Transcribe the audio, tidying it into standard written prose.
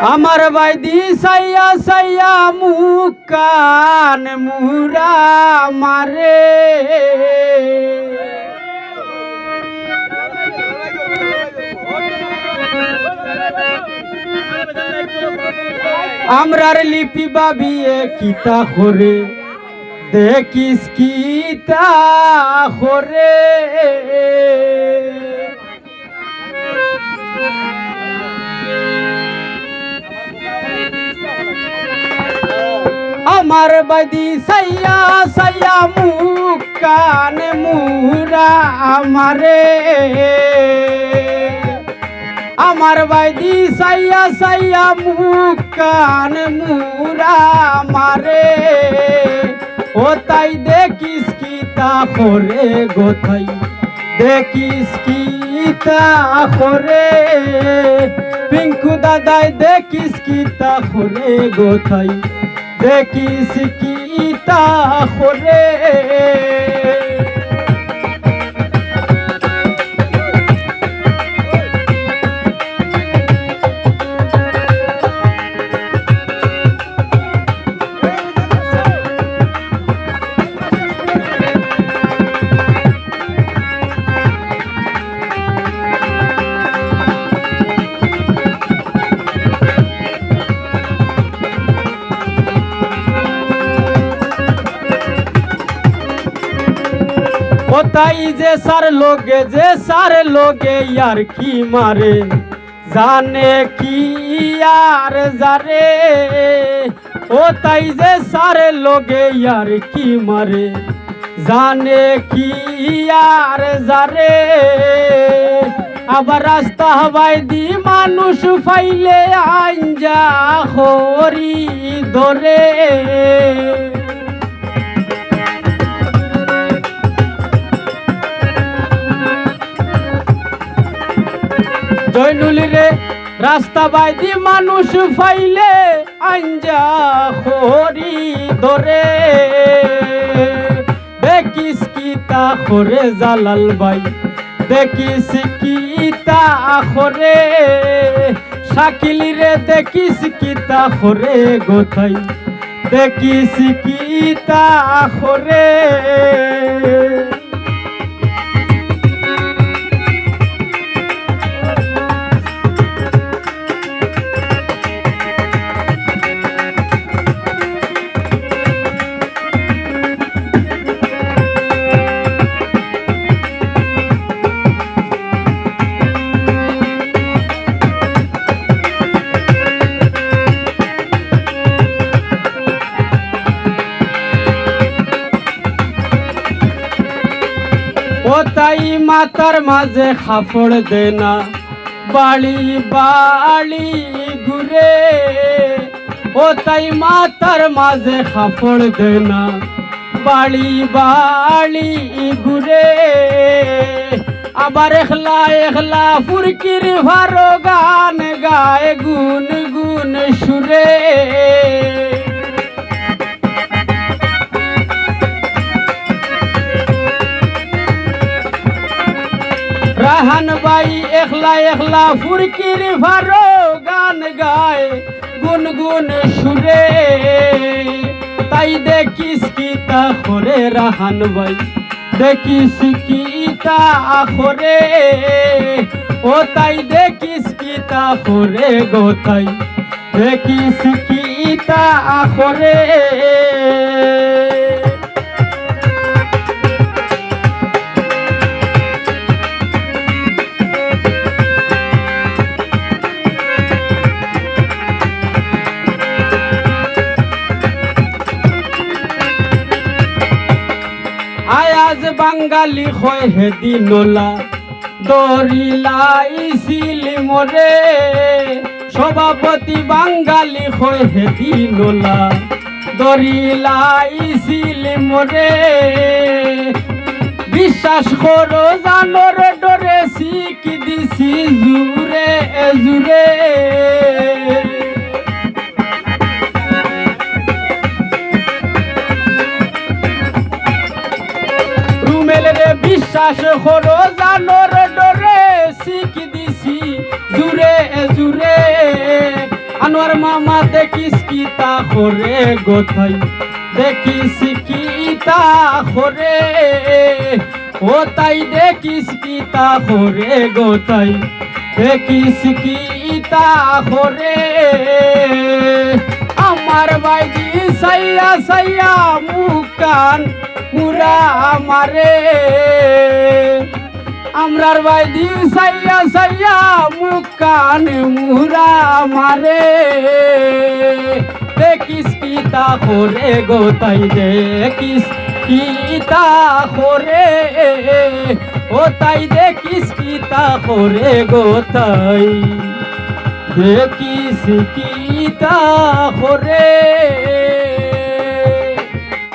আমার বাইদি সাইয়া সাইয়া মুখ কান মুরা মারে আমরার লিপি বাবিয়ে কিতা করে দেখিস কিতা করে আমার বাইদি সাইয়া সাইয়া মুখ কান মুরা আমারে আমার বাইদি সাইয়া সাইয়া মুখ কান মুরা মারে ও তাই দেখিস কিতা করে গোথাই দেখিস কিতা করে পিঙ্কু দাদাই দেখিস কিতা করে গোথাই দেখিস কিতা করে তাই যে সার লোগে यार কি মারে জানে কি यार জারে ও তাই যে সার লোগে यार কি মারে জানে কি यार জারে আবার রাস্তা হবাই দি মানুষ ফাইলে আঞ্জা হরি ধরে জয়নুল রে রাস্তা বাইদি মানুষ ফাইলে আঞ্জা হরি ধরে দেখিস কিতা করে জালাল ভাই দেখিস কিতা করে শাকিল রে দেখিস কিতা করে গোথাই দেখিস কিতা করে ও তাই মাতার মাঝে খাফড় দেনা বাড়ি বাড়ি ঘুরে ও তাই মাতার মাঝে খাফড় দেনা বাড়ি বাড়ি ঘুরে আবার একলা একলা ফুরকির ভারো গান গায় গুন গুন সুরে রাহান ভাই একলা একলা ফুরকির ভারো গান গায় গুনগুন সুরে তাই দেখিস কিতা করে রাহান ভাই দেখিস কিতা করে ও তাই দেখিস কিতা করে গোতাই দেখিস কিতা করে আয়াজ বাঙালি হয় হেদিনোলা দরিলাইছিল মোরে সভাপতি বাঙালি হয় হেদিনোলা দরিলাইছিল মোরে বিশ্বাস করো জানোর ডরে শিখ দিছি জুরে জুরে বিশ্বাস করো জানোর ডরে শিখ দিছি জুরে জুরে আনোয়ার মামা দেখিস কি তা করে গোথাই দেখিস কি তা করে ও তাই দেখিস কি তা করে গোথাই দেখিস কি তা করে আমার বাইদি সাইয়া সাইয়া মুকান মুরা মারে আমরার বাইদি সাইয়া সাইয়া মুকান মুরা মারে দেখিস কি তা করে গোতাই দেখিস কি তা করে ও তাই দেখিস কি তা করে গোতাই দেখিস কি তা করে